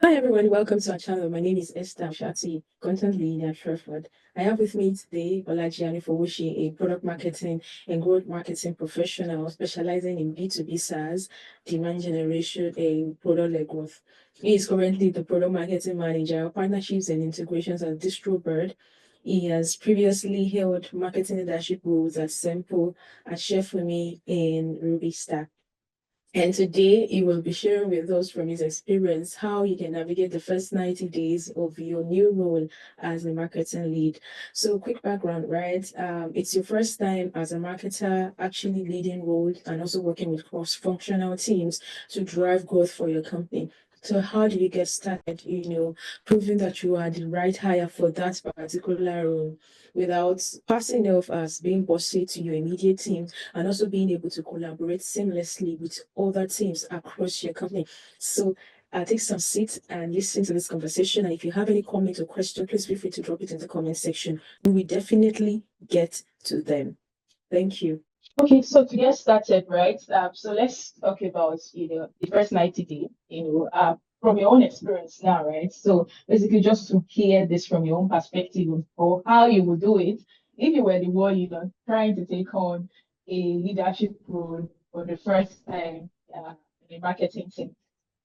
Hi everyone, welcome to our channel. My name is Esther Shati, content lead at Chef4Me. I have with me today Bolaji Anifowose, a product marketing and growth marketing professional specializing in B2B SaaS, demand generation, and product-led growth. He is currently the product marketing manager of partnerships and integrations at DistroBird. He has previously held marketing leadership roles at Simpu, at Chef4Me and Rubystack. And today he will be sharing with us from his experience how you can navigate the first 90 days of your new role as a marketing lead. So quick background, right? It's your first time as a marketer actually leading roles and also working with cross-functional teams to drive growth for your company. So how do you get started, proving that you are the right hire for that particular role without passing off as being bossy to your immediate team, and also being able to collaborate seamlessly with other teams across your company. So take some seats and listen to this conversation. And if you have any comment or question, please feel free to drop it in the comment section. We will definitely get to them. Thank you. Okay, so to get started, right? So let's talk about the first 90 days. From your own experience now, right? So basically, just to hear this from your own perspective or how you would do it if you were the one, trying to take on a leadership role for the first time in a marketing team.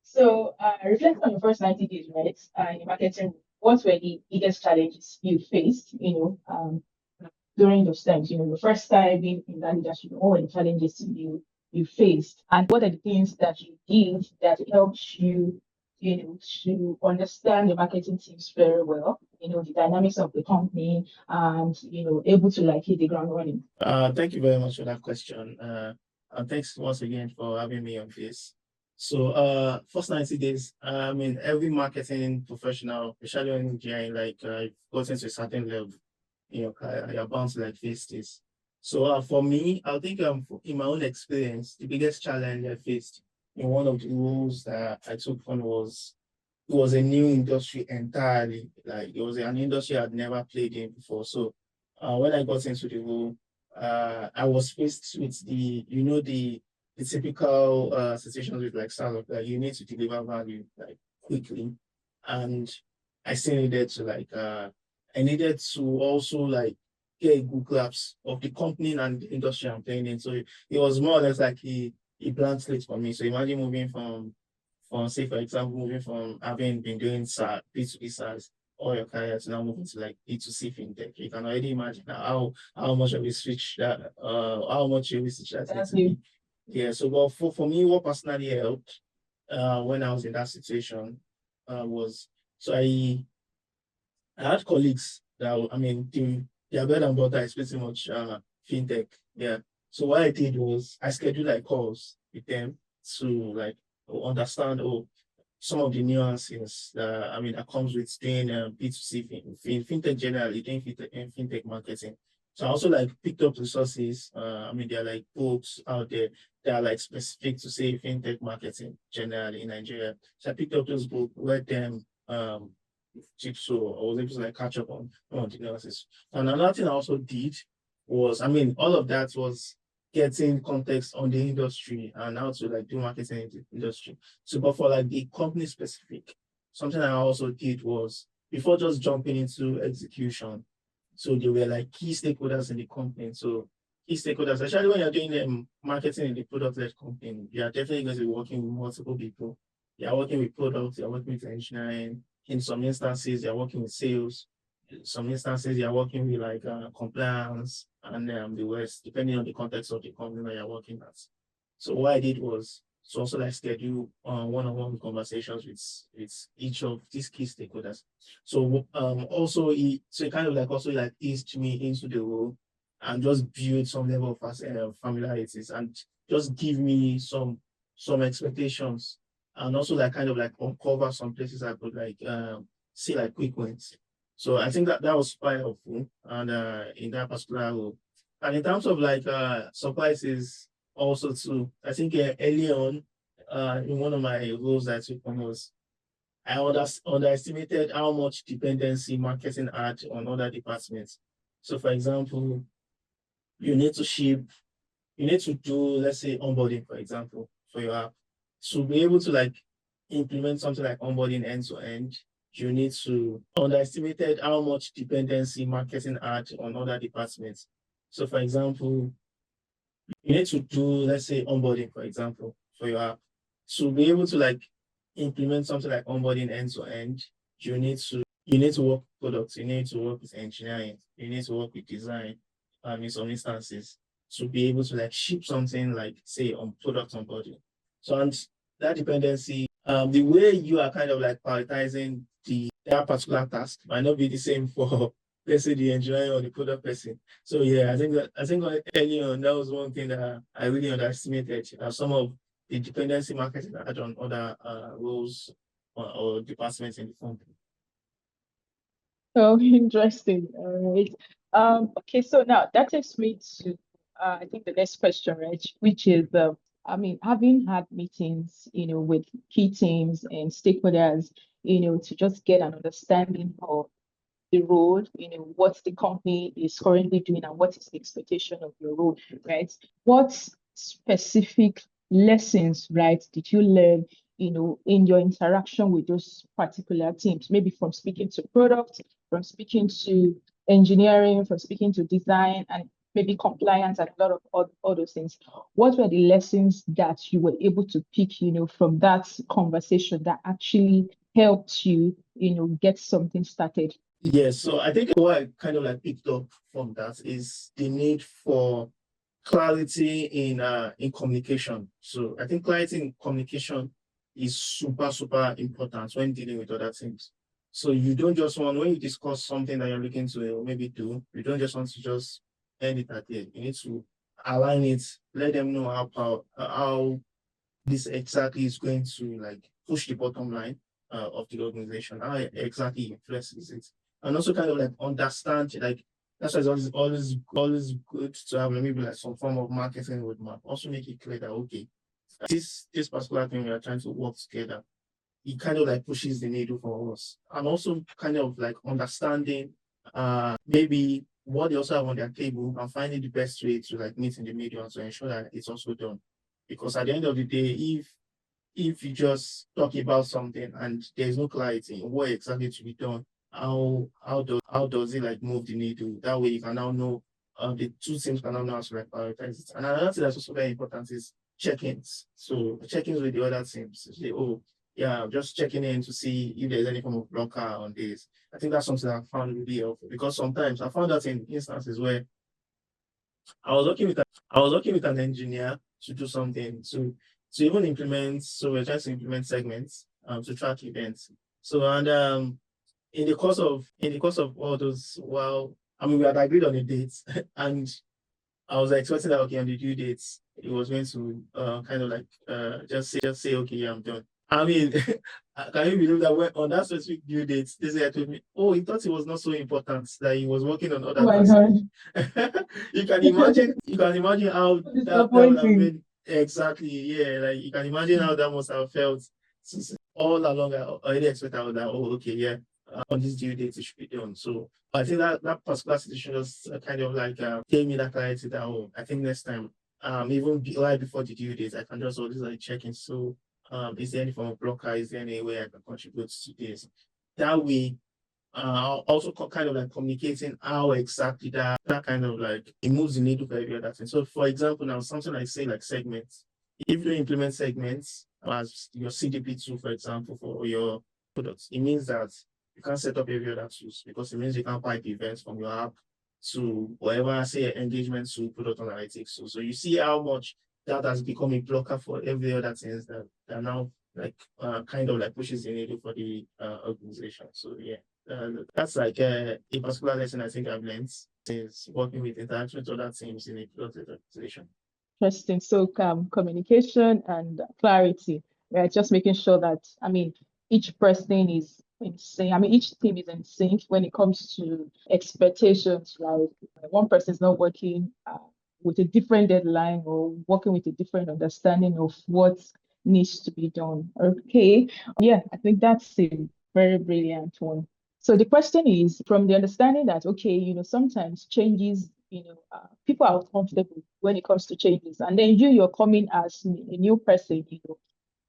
So reflect on your first 90 days, right? In marketing, what were the biggest challenges you faced? During those times, the first time being in that leadership, all the challenges you faced, and what are the things that you did that helped you, to understand the marketing teams very well, the dynamics of the company, and able to hit the ground running. Thank you very much for that question. And thanks once again for having me on this. So first 90 days, every marketing professional, especially when you're gotten to a certain level, you're bound to face this. So for me, I think in my own experience, the biggest challenge I faced in one of the roles that I took on it was a new industry entirely. It was an industry I'd never played in before. So when I got into the role, I was faced with the typical situations with startup, you need to deliver value quickly, and I still needed to I needed to also get a good grasp of the company and the industry I'm playing in. So it was more or less like a blank slate for me. So imagine moving from say for example, moving from having been doing SaaS, B2B SaaS all your career to now moving to B2C fintech. You can already imagine how much of a switch that how much you switch that into me. Yeah. So but for me, what personally helped when I was in that situation was I had colleagues that their bread and butter is pretty much fintech. Yeah. So what I did was I scheduled calls with them to understand some of the nuances that comes with doing B2C fintech generally, doing fintech marketing. So I also picked up resources. There are books out there that are specific to say fintech marketing generally in Nigeria. So I picked up those books, read them, so I was able to catch up on the nuances. And another thing I also did was, all of that was getting context on the industry and how to do marketing in the industry. So, but for the company specific, something I also did was before just jumping into execution. So there were key stakeholders in the company. So key stakeholders, especially when you're doing marketing in the product-led company, you are definitely going to be working with multiple people. You are working with products, you are working with engineering. In some instances, you're working with sales. In some instances, you're working with compliance and the rest, depending on the context of the company that you're working at. So what I did was to also schedule one-on-one conversations with each of these key stakeholders. So also it kind of also eased me into the role and just build some level of familiarities and just give me some expectations. And also kind of uncover some places I could see quick wins. So I think that was quite helpful and in that particular role. And in terms of surprises also too, I think early on in one of my roles that I took on was I underestimated how much dependency marketing had on other departments. So for example, you need to do, let's say, onboarding, for example, for your app. To be able to implement something like onboarding end to end, you need to underestimated how much dependency marketing had on other departments. So for example, you need to do, let's say, onboarding, for example, for your app. To be able to like implement something like onboarding end to end, you need to work with products, you need to work with engineering, you need to work with design, in some instances, to be able to like ship something like say on product onboarding. So and that dependency, the way you are kind of like prioritizing that particular task might not be the same for let's say the engineering or the product person. So yeah, I think early on that was one thing that I really underestimated. Some of the dependency marketing I had on other roles or departments in the company. Oh, interesting. All right. Okay, so now that takes me to I think the next question, right? Which is I mean, having had meetings, with key teams and stakeholders, to just get an understanding of the role, what the company is currently doing and what is the expectation of your role, right? What specific lessons, right, did you learn, in your interaction with those particular teams? Maybe from speaking to product, from speaking to engineering, from speaking to design, and maybe compliance and a lot of all those things. What were the lessons that you were able to pick, from that conversation that actually helped you, get something started? Yes, so I think what I kind of like picked up from that is the need for clarity in communication. So I think clarity in communication is super important when dealing with other things. So you don't just want, when you discuss something that you're looking to maybe do, you don't just want to just end it at there. You need to align it, let them know how this exactly is going to like push the bottom line of the organization, how it exactly influences it, and also kind of like understand like that's why it's always good to have maybe like some form of marketing roadmap. Also make it clear that okay, this particular thing we are trying to work together, it kind of like pushes the needle for us, and also kind of like understanding maybe what they also have on their table and finding the best way to like meet in the middle and to ensure that it's also done. Because at the end of the day, if you just talk about something and there's no clarity in what exactly to be done, how does it like move the needle? That way you can now know the two teams can now know how to like prioritize it. And another thing that's also very important is check-ins. So check-ins with the other teams. Say, oh yeah, just checking in to see if there's any form of blocker on this. I think that's something I found really helpful because sometimes I found that in instances where I was working with an engineer to do something to even implement. So we're trying to implement segments to track events. So and in the course of all those, well, I mean we had agreed on a date and I was expecting that okay on the due dates it was going to kind of like just say okay yeah I'm done. I mean, can you believe that when on that specific due date, this guy told me, oh, he thought it was not so important that he was working on Oh other my tasks. God. You can imagine how that would have been exactly, yeah, like you can imagine how that must have felt. All along, I already expected that, oh, okay, yeah, on this due date, it should be done. So I think that particular situation just kind of like gave me that clarity that, oh, I think next time, right before the due date, I can just always like check in. So is there any form of blocker? Is there any way I can contribute to this? That way, also kind of like communicating how exactly that kind of like it moves the needle for every other thing. So for example, now something like say like segments. If you implement segments as your CDP tool, for example, for your products, it means that you can't set up every other tools because it means you can't pipe events from your app to whatever say engagement to product analytics. So you see how much that has become a blocker for every other things that now like kind of like pushes the needle for the organization. So yeah, that's like a particular lesson I think I've learned since working with interaction with other teams in a product organization. Interesting. So communication and clarity, right? Just making sure that, I mean, each person is in sync. I mean, each team is in sync when it comes to expectations, right? One person is not working with a different deadline or working with a different understanding of what needs to be done. Okay. Yeah, I think that's a very brilliant one. So the question is from the understanding that, okay, sometimes changes, people are uncomfortable when it comes to changes. And then you're coming as a new person,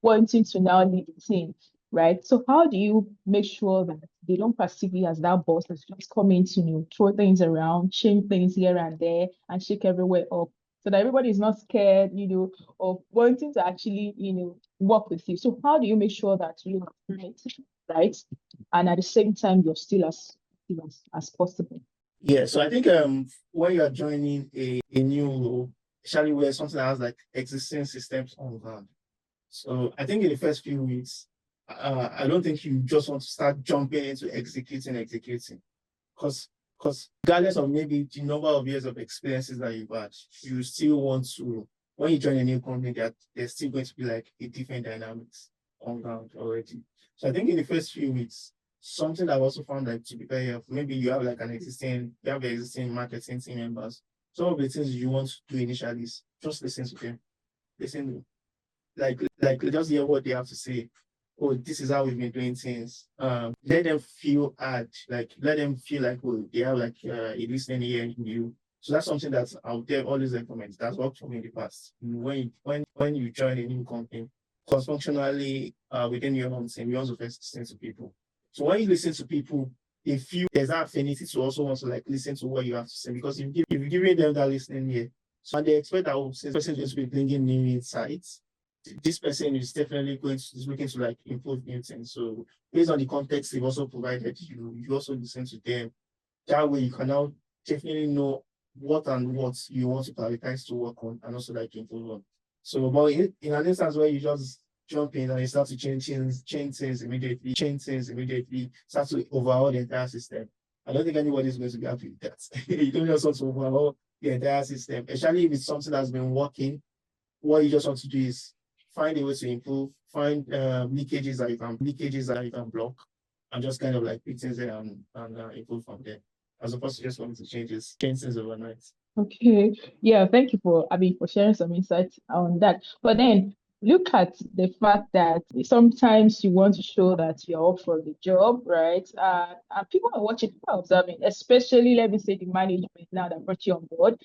wanting to now lead the team, right? So how do you make sure that they don't perceive you as that boss that's just coming to throw things around, change things here and there, and shake everywhere up, so that everybody is not scared, of wanting to actually, work with you? So how do you make sure that you are right, and at the same time you're still as active as possible? Yeah, so I think when you are joining a new role, especially where something that has like existing systems on ground. So I think in the first few weeks, I don't think you just want to start jumping into executing, because regardless of maybe the number of years of experiences that you've had, you still want to, when you join a new company, that there's still going to be like a different dynamics on ground already. So I think in the first few weeks, something that I've also found like to be very helpful, maybe you have existing marketing team members. Some of the things you want to do initially is just listen to them. Listen, like just hear what they have to say. Oh, this is how we've been doing things. Let them feel let them feel like, oh, they have like a listening ear in you. So that's something that I'll always recommend. That's worked for me in the past. When you join a new company, cross-functionally within your own team, you also first listen to people. So when you listen to people, they feel there's that affinity to also want to like listen to what you have to say, because if you're giving them that listening ear, so they expect that this person is be bringing new insights. This person is definitely looking to like improve new things. So based on the context they've also provided you, you also listen to them. That way you can now definitely know what you want to prioritize to work on and also like improve on. So but in an instance where you just jump in and you start to change things immediately, start to overhaul the entire system, I don't think anybody's going to be happy with that. You don't just want to overhaul the entire system, especially if it's something that's been working. What you just want to do is find a way to improve, find leakages that you can block, and just kind of like pick things there and improve from there, as opposed to just wanting to change things overnight. Okay. Yeah, thank you for sharing some insights on that. But then look at the fact that sometimes you want to show that you're up for the job, right? And people are watching, people are observing, especially let me say the management now that brought you on board.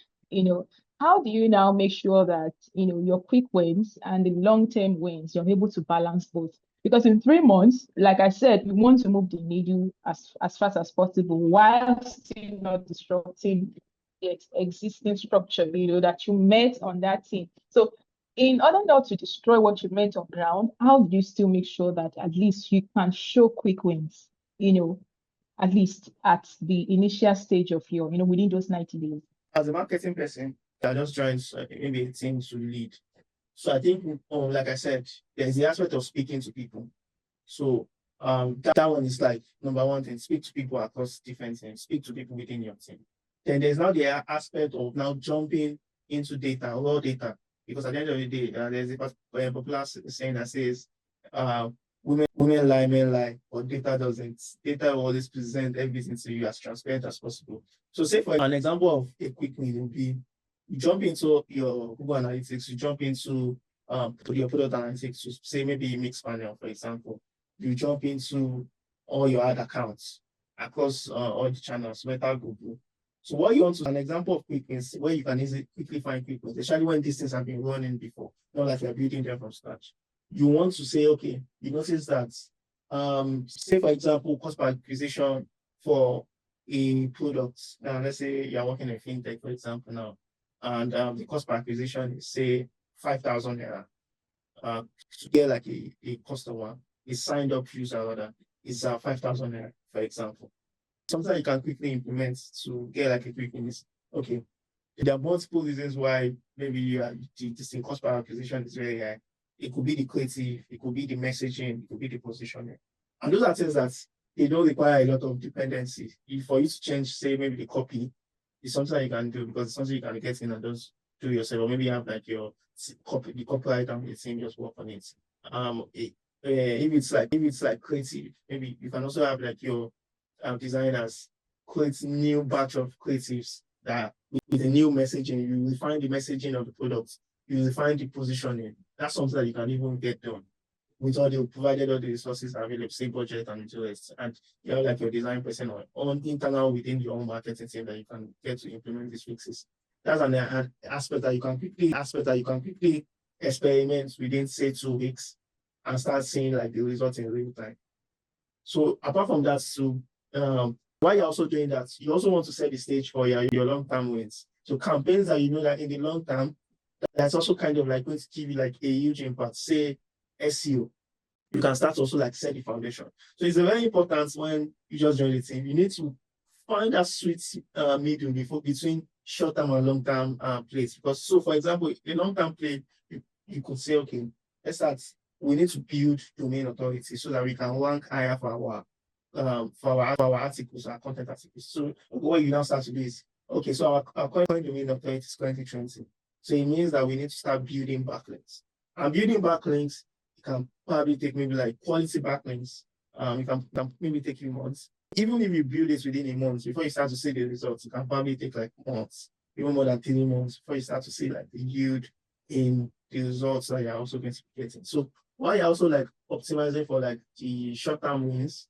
How do you now make sure that your quick wins and the long-term wins, you're able to balance both? Because in 3 months, like I said, we want to move the needle as fast as possible while still not disrupting the existing structure, that you met on that team. So in order not to destroy what you met on ground, how do you still make sure that at least you can show quick wins, at least at the initial stage of your, within those 90 days? As a marketing person, you're just trying to maybe a team to lead. So I think, like I said, there's the aspect of speaking to people. So that one is like number one thing: speak to people across different teams, speak to people within your team. Then there's now the aspect of now jumping into data, raw data, because at the end of the day, there's a popular saying that says, women lie, men lie, but data doesn't. Data will always present everything to you as transparent as possible. So say for an example of a quick win would be, you jump into your Google Analytics, you jump into your product analytics, so say maybe mix panel, for example. You jump into all your ad accounts across all the channels, Meta, Google. So what you want to, an example of quick wins where you can quickly find quick wins, especially when these things have been running before, not like you're building them from scratch. You want to say, okay, you notice that, say for example, cost per acquisition for a product. Let's say you're working in fintech, for example, now, and the cost per acquisition is say 5,000 naira. To get like a customer, a signed up user rather, is 5,000 naira, for example. Something you can quickly implement to get like a quick win is, okay, there are multiple reasons why maybe this cost per acquisition is very high. It could be the creative, it could be the messaging, it could be the positioning. And those are things that they don't require a lot of dependency. For you to change, say maybe the copy, is something you can do, because it's something you can get in and just do yourself. Or maybe you have like the copyright and the team just work on it. If it's like creative, maybe you can also have like your designers create new batch of creatives that with a new messaging, you will find the messaging of the product, you will find the positioning. That's something that you can even get done with provided all the resources available, say budget and interest, and you have like your design person or on internal within your own marketing team that you can get to implement these fixes. That's an aspect that you can quickly experiment within say 2 weeks. and start seeing like the results in real time. So apart from that, so while you're also doing that, you also want to set the stage for your long-term wins. So campaigns that you know that in the long term, that's also kind of like going to give you like a huge impact. Say SEO, you can start also like set the foundation. So it's very important when you just join the team. You need to find that sweet middle between short-term and long-term plays. Because so, for example, a long-term play, you could say, okay, let's start. We need to build domain authority so that we can rank higher for our articles, our content articles. So what you now start to do is, okay, so our current domain authority is currently 20. So it means that we need to start building backlinks. And building backlinks, it can probably take maybe like quality backlinks. It can maybe take you months. Even if you build it within a month, before you start to see the results, it can probably take like months, even more than 3 months before you start to see like the yield in the results that you're also going to be getting. So while you're also like optimizing for like the short-term wins,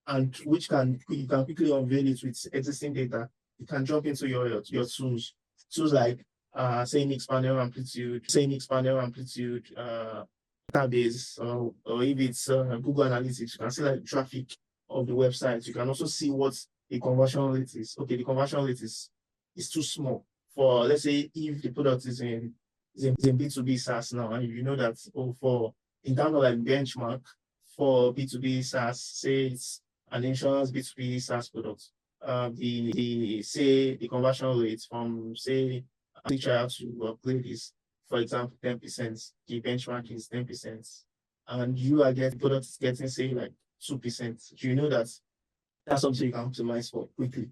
and which you can quickly unveil it with existing data, you can jump into your tools like saying expanded amplitude, database, or if it's Google Analytics, you can see like traffic of the website. You can also see what the conversion rate is. Okay, the conversion rate is too small for, let's say, if the product is in B2B SaaS now, and you know that in terms of like benchmark for B2B SaaS, say it's an insurance B2B SaaS product, the conversion rate from say free trial to upgrade is, for example, 10%. The benchmark is 10%, and you are getting product is getting say like 2%. You know that that's something you can optimize for quickly.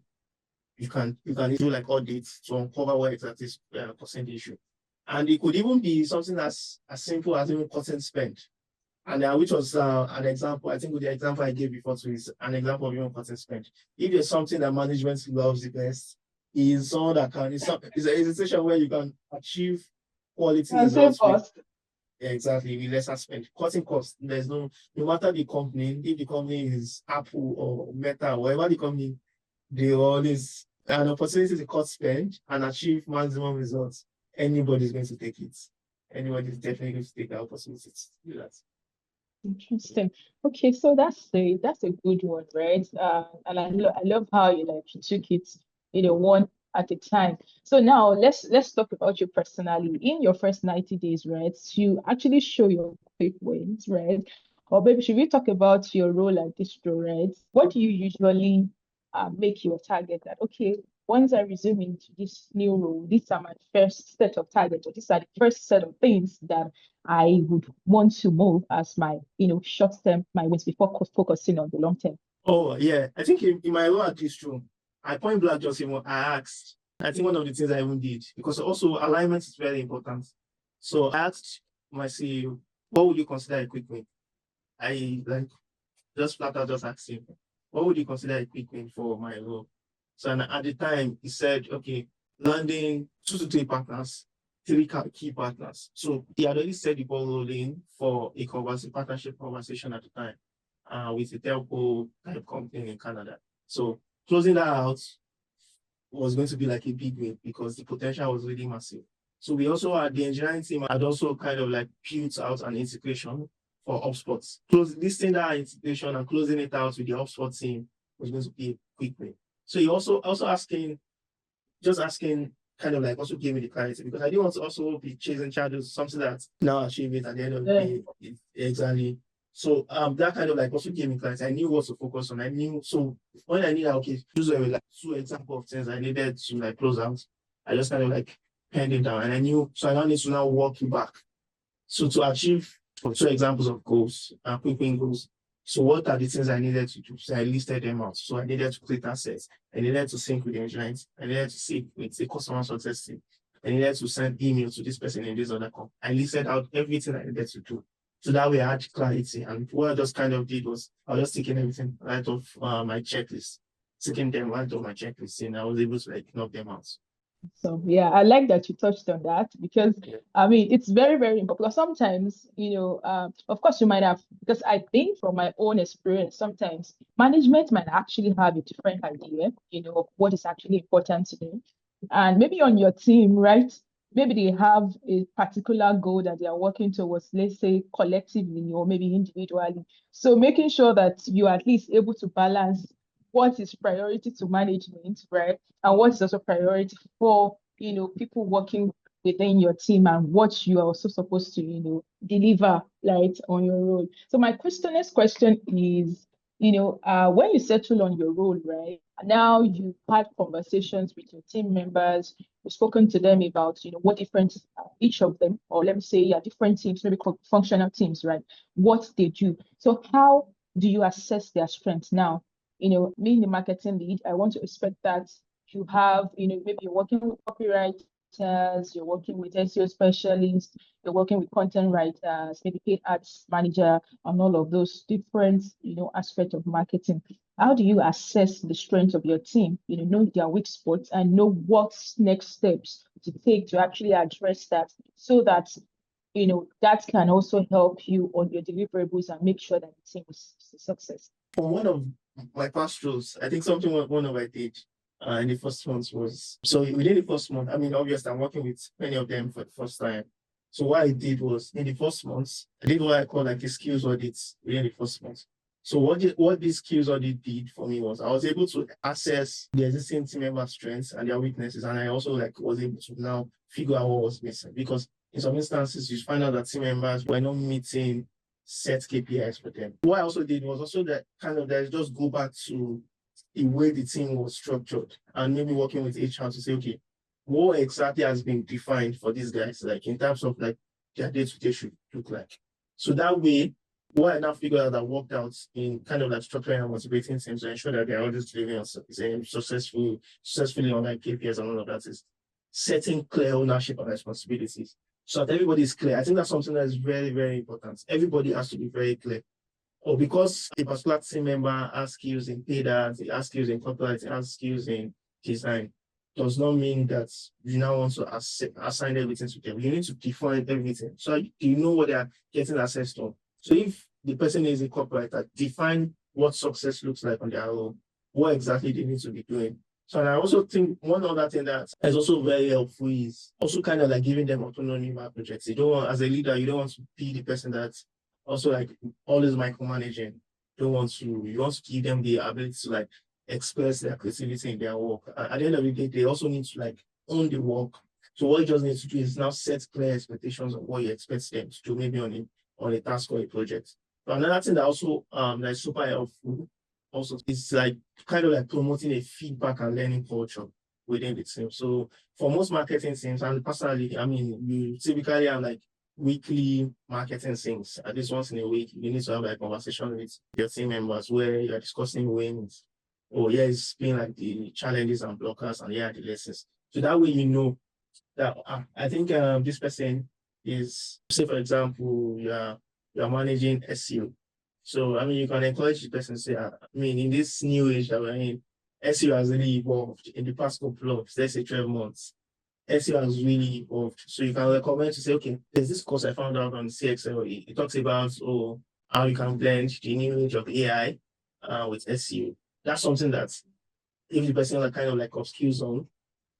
You can do like audits to uncover what exactly is causing the issue, and it could even be something as simple as even content spend. And which was an example, I think with the example I gave before too, is an example of your content spend. If there's something that management loves the best, is someone that can, it's a situation where you can achieve quality results. Yeah, exactly, with lesser spend. Cutting costs, there's no matter the company, if the company is Apple or Meta, whatever the company, they always, an opportunity to cut spend and achieve maximum results. Anybody's going to take it. Anybody's definitely going to take that opportunity to do that. Interesting. Okay, so that's a good one, right? And I love how you took it, one at a time. So now let's talk about you personally. In your first 90 days, right? To actually show your quick wins, right? Or maybe should we talk about your role at Distro, right? What do you usually make your target that, okay, once I resume into this new role, these are my first set of targets, or these are the first set of things that I would want to move as my, short term, my wins before focusing on the long term. Oh, yeah. I think in my role at Distro, I point blank just even, I asked, I think one of the things I even did, because also alignment is very important. So I asked my CEO, what would you consider a quick win? I just flat out just asked him, what would you consider a quick win for my role? So at the time, he said, okay, landing 2 to 3 partners, 3 key partners. So he had already set the ball rolling for a partnership conversation at the time with a telco type company in Canada. So closing that out was going to be like a big win because the potential was really massive. So we also had the engineering team had also kind of like built out an integration for HubSpot. Listing that integration and closing it out with the HubSpot team was going to be a quick win. So he also asking kind of like also gave me the clarity because I didn't want to also be chasing shadows, something that now achieve it at the end of the day. Exactly. So that kind of like also gave me clarity. I knew what to focus on. I knew, so when I needed, okay, those were like 2 examples of things I needed to like close out. I just kind of like penned it down and I knew, so I now need to now walk it back. So to achieve 2 examples of goals, quick win goals. So what are the things I needed to do? So I listed them out. So I needed to create assets. I needed to sync with the engineering. I needed to sync with the customer success team. I needed to send email to this person in this other company. I listed out everything I needed to do. So that way I had clarity. And what I just kind of did was I was just taking everything right off my checklist, taking them right off my checklist, and I was able to like knock them out. So yeah, I like that you touched on that because I mean it's very, very important because sometimes, of course you might have, because I think from my own experience, sometimes management might actually have a different idea, of what is actually important to them. And maybe on your team, right? maybe they have a particular goal that they are working towards, let's say collectively or maybe individually. So making sure that you are at least able to balance what is priority to management, right? And what is also priority for, people working within your team and what you are also supposed to, deliver, right, on your role. So my next question is, when you settle on your role, right? Now you've had conversations with your team members, you've spoken to them about, what different each of them, or let me say, yeah, different teams, maybe functional teams, right? What they do. So how do you assess their strengths now? Me in the marketing lead, I want to expect that you have, maybe you're working with copywriters, you're working with SEO specialists, you're working with content writers, maybe paid ads manager, and all of those different, aspects of marketing. How do you assess the strength of your team? Know their weak spots and know what's next steps to take to actually address that, so that that can also help you on your deliverables and make sure that the team is a success. For one of my past roles, I think something one of I did in the first month was, so within the first month, I mean, obviously I'm working with many of them for the first time. So what I did was in the first month, I did what I call like a skills audit within the first month. So what this skills audit did for me was I was able to assess the existing team member strengths and their weaknesses. And I also was able to now figure out what was missing, because in some instances you find out that team members were not meeting set KPIs for them. What I also did was also that just go back to the way the team was structured and maybe working with HR to say, okay, what exactly has been defined for these guys, like in terms of like their day-to-day should look like. So that way, what I now figured out that worked out in kind of like structuring and motivating teams to ensure that they're always delivering successfully on like KPIs and all of that is setting clear ownership and responsibilities, so that everybody is clear. I think that's something that is very, very important. Everybody has to be very clear. Or because a particular team member has skills in paid ads, has skills in corporate, has skills in design, does not mean that you now want to assign everything to them. You need to define everything, so you know what they are getting access to. So if the person is a corporate, define what success looks like on their own, what exactly they need to be doing. So and I also think one other thing that is also very helpful is also kind of like giving them autonomy about projects. You don't want, as a leader, you don't want to be the person that's also like always micromanaging. You want to give them the ability to like express their creativity in their work. At the end of the day, they also need to like own the work. So what you just need to do is now set clear expectations of what you expect them to do, maybe on a task or a project. But another thing that also that's super helpful also is like kind of like promoting a feedback and learning culture within the team. So for most marketing teams, and personally, I mean, you typically have like weekly marketing things. At least once in a week, you need to have like a conversation with your team members where you're discussing wins, or it's been like the challenges and blockers, and the lessons. So that way you know that I think this person is, say for example, you're managing SEO. So I mean, you can encourage the person to say, I mean, in this new age that we're in, SEO has really evolved in the past couple of, let's say, 12 months. SEO has really evolved. So you can recommend to say, okay, there's this course I found out on CXL. It talks about how you can blend the new age of AI with SEO. That's something that if the person like kind of like upskills on,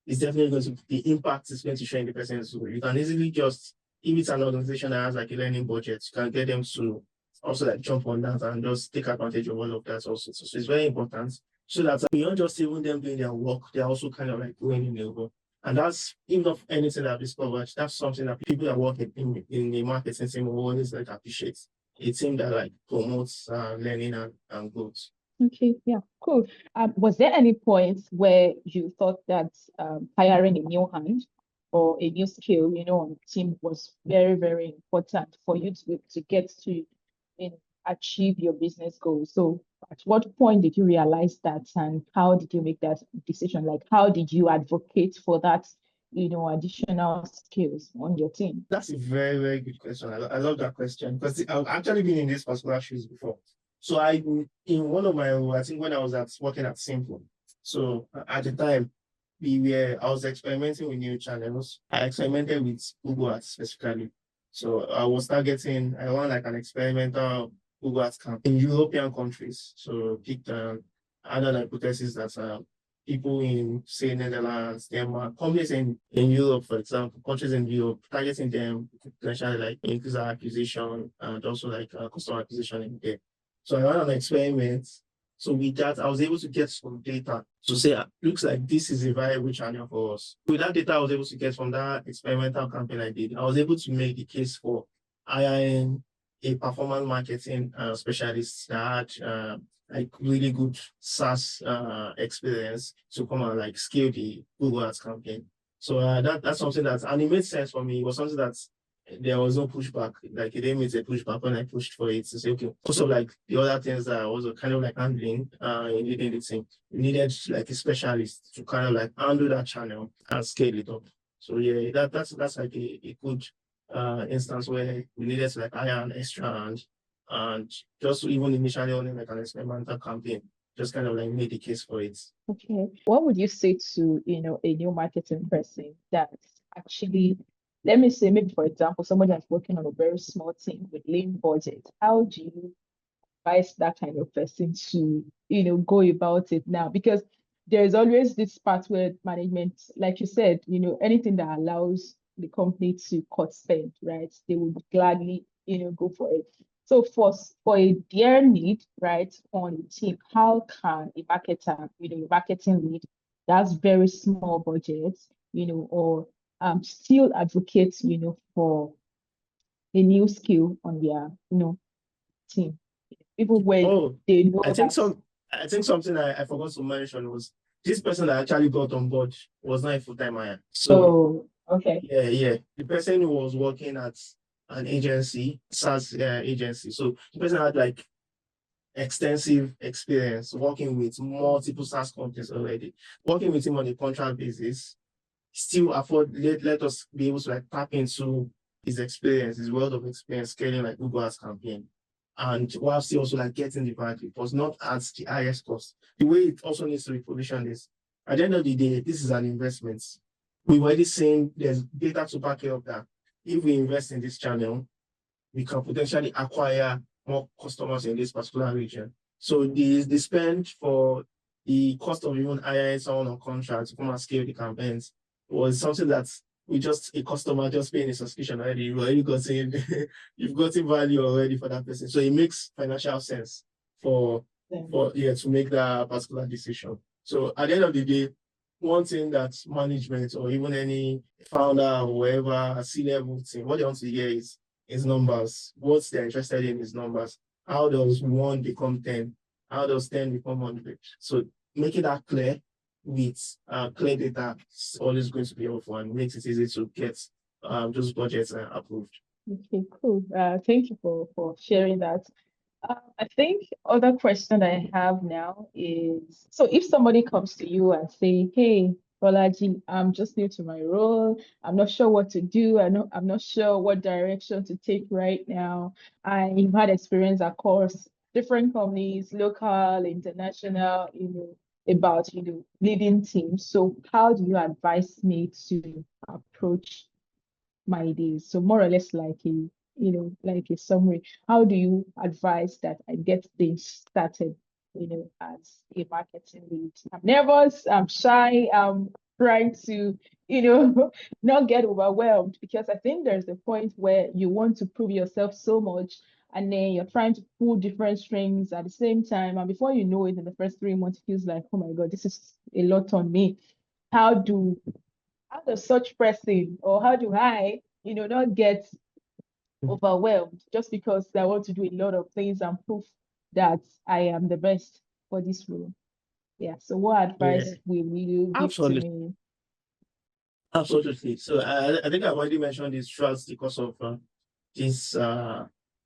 it's definitely going to, the impact is going to show in the person's role. You can easily just, if it's an organization that has like a learning budget, you can get them to also like jump on that and just take advantage of all of that also. So it's very important, so that beyond just even them doing their work, they're also kind of like going in the role. And that's, even if anything that I've discovered, that's something that people that work in the marketing team will always like appreciate. A team that like promotes learning and growth. Okay, yeah, cool. Was there any point where you thought that hiring a new hand or a new skill, on the team was very, very important for you to get to achieve your business goals? So at what point did you realize that, and how did you make that decision? Like, how did you advocate for that, additional skills on your team? That's a very, very good question. I love that question, because I've actually been in this particular shoes before. So in one of my, I think when I was working at Simpu, so at the time, I was experimenting with new channels. I experimented with Google Ads specifically. So I ran like an experimental Google Ads camp in European countries. So picked another hypothesis that people in, say, Netherlands, Denmark, companies in Europe, for example, countries in Europe, targeting them, potentially like user acquisition and also like customer acquisition in there. So I ran an experiment. So with that, I was able to get some data to say, looks like this is a viable channel for us. With that data I was able to get from that experimental campaign I did, I was able to make the case for hiring a performance marketing specialist that had like really good SaaS experience to come and like scale the Google Ads campaign. So that's something that, and it made sense for me. It was something that there was no pushback. Like it didn't meet a pushback when I pushed for it to say, okay, also like the other things that I was kind of like handling in leading the team, we needed like a specialist to kind of like handle that channel and scale it up. So yeah, that's like a good instance where we needed to like hire an extra hand, and just even initially only like an experimental campaign, just kind of like made the case for it. Okay. What would you say to, a new marketing person that's actually, let me say, maybe for example, somebody that's working on a very small team with lean budget? How do you advise that kind of person to, go about it now? Because there's always this part where management, like you said, anything that allows the company to cut spend, right? They would gladly, go for it. So for a dear need, right, on a team, how can a marketer, a marketing lead that's very small budget, or still advocate, for a new skill on their, team, even when they know I think that. I think something I forgot to mention was this person that actually got on board was not a full-time hire. So Okay. yeah. The person who was working at an agency, SaaS agency. So the person had like extensive experience working with multiple SaaS companies already. Working with him on a contract basis, still let us be able to like tap into his experience, his world of experience scaling like Google Ads campaign. And while still also like getting the value, it was not at the highest cost. The way it also needs to be positioned is, at the end of the day, this is an investment. We've already seen there's data to back it up that if we invest in this channel, we can potentially acquire more customers in this particular region. So the spend for the cost of even hiring someone on contract to come and scale the campaigns was something that a customer just paying a subscription already, you've already gotten you've gotten value already for that person. So it makes financial sense to make that particular decision. So at the end of the day, one thing that management or even any founder or whoever, a C-level team, what they want to hear is numbers. What they're interested in is numbers. How does 1 become 10? How does 10 become 100? So making that clear with clear data is always going to be helpful and makes it easy to get those budgets approved. Okay, cool. Thank you for sharing that. I think other question I have now is, so if somebody comes to you and say, hey, Bolaji, I'm just new to my role. I'm not sure what to do. I'm not sure what direction to take right now. I've had experience across different companies, local, international, about, leading teams. So how do you advise me to approach my days? So more or less like like a summary. How do you advise that I get things started, as a marketing lead? I'm nervous, I'm shy, I'm trying to, not get overwhelmed, because I think there's a point where you want to prove yourself so much, and then you're trying to pull different strings at the same time. And before you know it, in the first 3 months, it feels like, oh my God, this is a lot on me. How does such person, or how do I, not get overwhelmed just because I want to do a lot of things and prove that I am the best for this role? Yeah. So what advice will you give to me? Absolutely. So I think I've already mentioned this throughout the course of this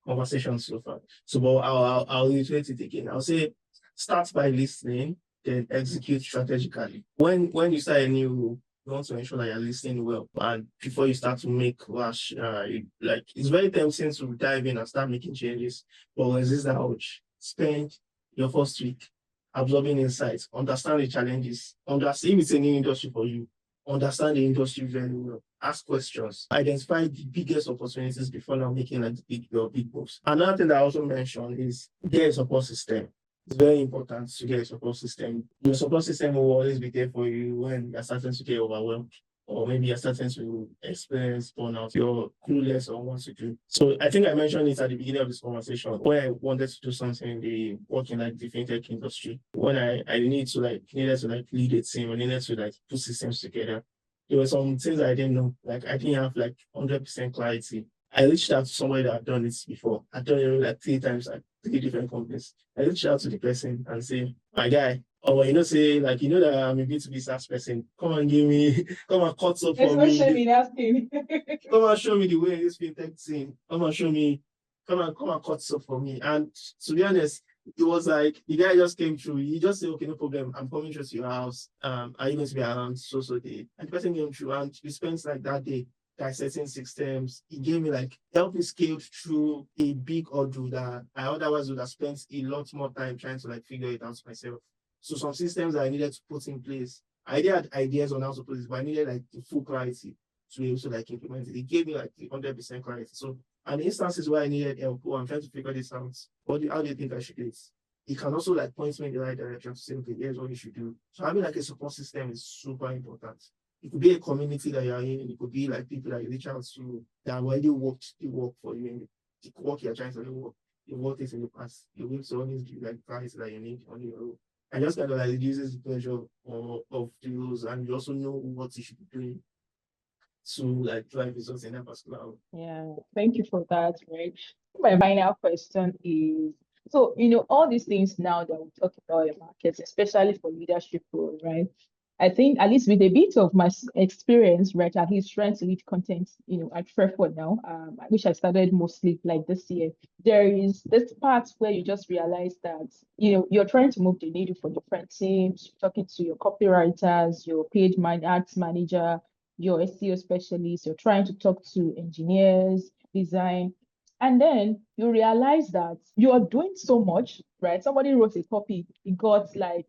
conversation so far. So but I'll reiterate it again. I'll say start by listening, then execute strategically. When you start a new role, you want to ensure that you're listening well. And before you start to make rush, it's very tempting to dive in and start making changes, but resist that urge. Spend your first week absorbing insights, understand the challenges, understand if it's a new industry for you, understand the industry very well, ask questions, identify the biggest opportunities before now making like your big moves. Another thing that I also mentioned is get a support system. It's very important to get a support system. Your support system will always be there for you when you're starting to get overwhelmed, or maybe you're starting to experience burnout, you're clueless on what to do. So I think I mentioned it at the beginning of this conversation when I wanted to do something in the working like the fintech industry. When I needed to lead a team, I needed to like put systems together. There were some things I didn't know, like I didn't have like 100% clarity. I reached out to somebody that had done it before. I've done it like 3 times at 3 different companies. I reached out to the person and say, my guy, or say like that I'm a B2B SaaS person. Come and give me, come and cut up There's for no me. shame in asking. Come and show me the way this fintech thing. Come and show me, come and cut up for me. And to be honest, it was like the guy just came through. He just said, okay, no problem. I'm coming through to your house. Are you going to be around so day? And the person came through and we spent like that day dissecting systems. He gave me like help me scale through a big order that I otherwise would have spent a lot more time trying to like figure it out myself. So some systems that I needed to put in place. I already had ideas on how to put this, but I needed like the full clarity to be able to like implement it. It gave me like the 100% clarity. So and the instances where I needed help, I'm trying to figure this out. How do you think I should do it? It can also like point me in the right direction to say, okay, here's what you should do. So having like a support system is super important. It could be a community that you're in, it could be like people that you reach out to that have already worked the work for you and the work you're trying to do. You worked it in the past. You will always do like price that you need on your own. And just kind of like reduces the pressure of the rules, and you also know what you should be doing to like drive results in that particular. Yeah, thank you for that, right? My final question is, so all these things now that we talk about your markets, especially for leadership role, right? I think at least with a bit of my experience, right, at least trying to lead content, at Fairford now, which I started mostly like this year. There is this part where you just realize that you're trying to move the needle for different teams, talking to your copywriters, your ads manager, your SEO specialist, you're trying to talk to engineers, design, and then you realize that you're doing so much, right? Somebody wrote a copy, it got like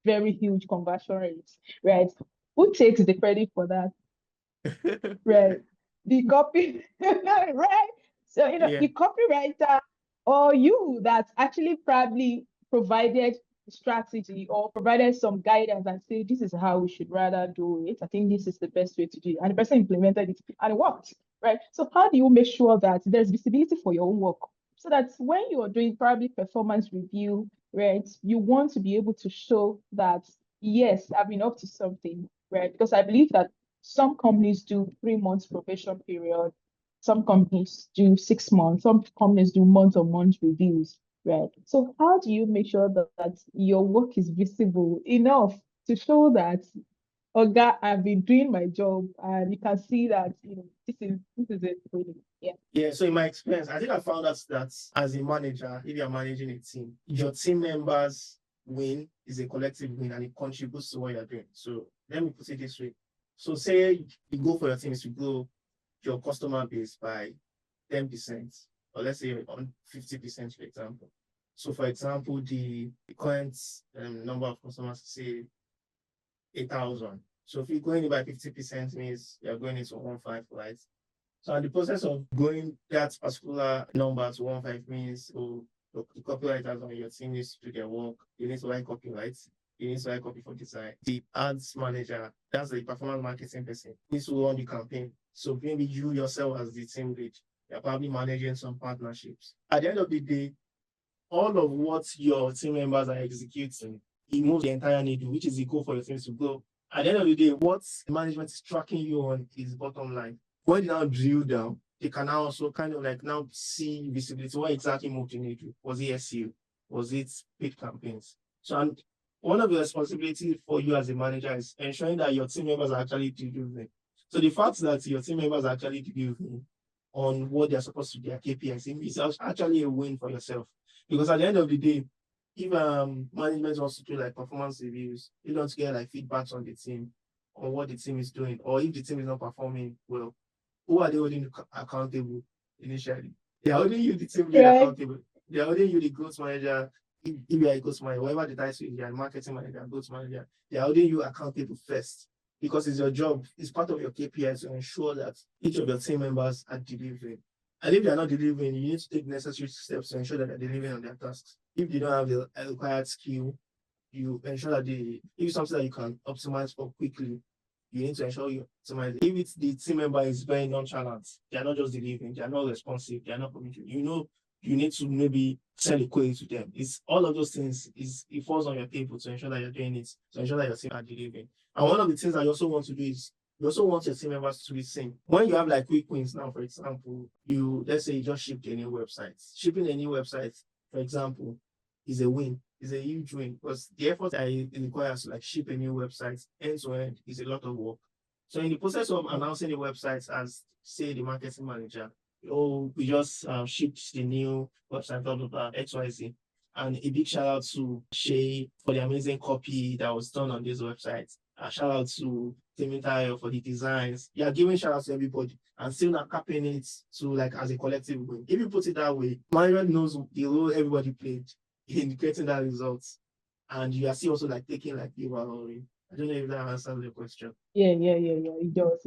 very huge conversion rates, right? Who takes the credit for that? Right. The copy, right? So, Yeah. the copywriter or you that actually probably provided strategy or provided some guidance and say, this is how we should rather do it. I think this is the best way to do it. And the person implemented it and it worked, right? So how do you make sure that there's visibility for your own work? So that when you are doing probably performance review, right, you want to be able to show that, yes, I've been up to something, right? Because I believe that some companies do 3 months probation period. Some companies do 6 months. Some companies do month-on-month reviews, right? So how do you make sure that your work is visible enough to show that, Oga, I've been doing my job, and you can see that this is it really. Yeah. Yeah. So in my experience, I think I found out that as a manager, if you're managing a team, your team members win is a collective win and it contributes to what you're doing. So let me put it this way. So say you go for your teams to grow your customer base by 10%, or let's say on 50%, for example. So for example, the current number of customers, say 8,000. So if you're going by 50% means you're going into 1.5, right? So in the process of going that particular number to 1.5 means the copywriters on your team needs to do their work. You need to write copy, right? You need to write copy for design. The ads manager, that's the performance marketing person, needs to run the campaign. So maybe you yourself as the team lead, you're probably managing some partnerships. At the end of the day, all of what your team members are executing, it moves the entire needle, which is the goal for your team to grow. At the end of the day, what management is tracking you on is bottom line. When you now drill down, they can now also kind of like now see visibility. What exactly moved the needle? Was it SEO? Was it paid campaigns? So, and one of the responsibilities for you as a manager is ensuring that your team members are actually delivering. So the fact that your team members are actually delivering on what they're supposed to do, their KPIs, is actually a win for yourself. Because at the end of the day, if management wants to do like performance reviews, you don't get like feedbacks on the team on what the team is doing, or if the team is not performing well, who are they holding accountable initially? They are holding you, the team lead, accountable. They are holding you, the growth manager. If you are a growth manager, whatever the title is, you are a marketing manager, growth manager, they are holding you accountable first, because it's your job, it's part of your KPIs to ensure that each of your team members are delivering. And if they are not delivering, you need to take necessary steps to ensure that they're delivering on their tasks. If you don't have the required skill, you ensure that if it's something that you can optimize for quickly, you need to ensure you optimize it. If it's the team member is very nonchalant, they are not just delivering, they are not responsive, they are not communicating, you need to maybe send a query to them. It's all of those things it falls on your people to ensure that you're doing it, to ensure that your team are delivering. And one of the things that you also want to do is you also want your team members to be same. When you have like quick wins now, for example, let's say you just shipped a new website. Shipping a new website, for example, is a win. Is a huge win because the effort that it requires to like ship a new website end to end is a lot of work. So in the process of announcing the website as say the marketing manager, we just shipped the new website, blah, blah, blah, XYZ. And a big shout out to Shay for the amazing copy that was done on this website. A shout out to Timothy for the designs. Yeah, giving shout out to everybody and still not capping it to like as a collective win. If you put it that way, management knows the role everybody played in getting that result. And you are still also like taking like the overall win. I don't know if that answers your question. Yeah. It does.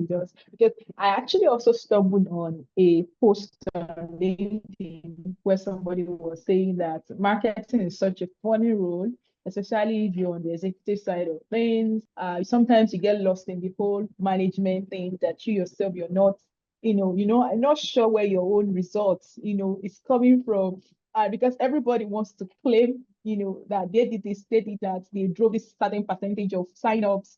Because I actually also stumbled on a post on LinkedIn where somebody was saying that marketing is such a funny role, especially if you're on the executive side of things. Sometimes you get lost in the whole management thing that you yourself, you're not, I'm not sure where your own results, is coming from. Because everybody wants to claim, that they did this, they did that, they drove this certain percentage of signups,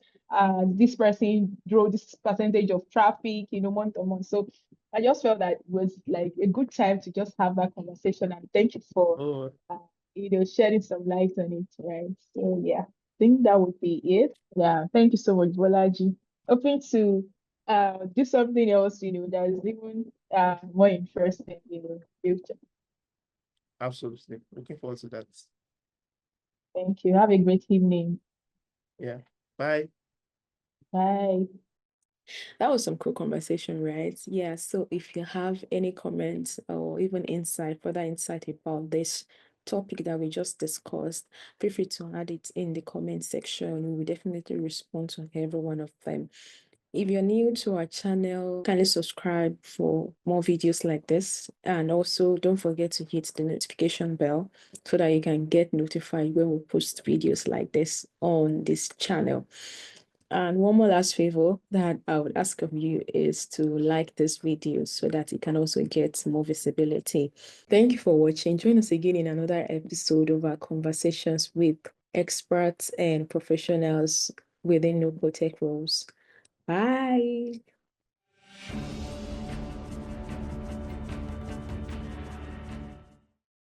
this person drove this percentage of traffic, month on month. So I just felt that it was like a good time to just have that conversation. And thank you for, shedding some light on it, right? So yeah, I think that would be it. Yeah, thank you so much, Bolaji. Hoping to do something else, that is even more interesting in the future. Absolutely. Looking forward to that. Thank you. Have a great evening. Yeah. Bye. Bye. That was some cool conversation, right? Yeah. So if you have any comments or even further insight about this topic that we just discussed, feel free to add it in the comment section. We will definitely respond to every one of them. If you're new to our channel, kindly subscribe for more videos like this. And also don't forget to hit the notification bell so that you can get notified when we post videos like this on this channel. And one more last favor that I would ask of you is to like this video so that it can also get more visibility. Thank you for watching. Join us again in another episode of our conversations with experts and professionals within no tech roles. Bye.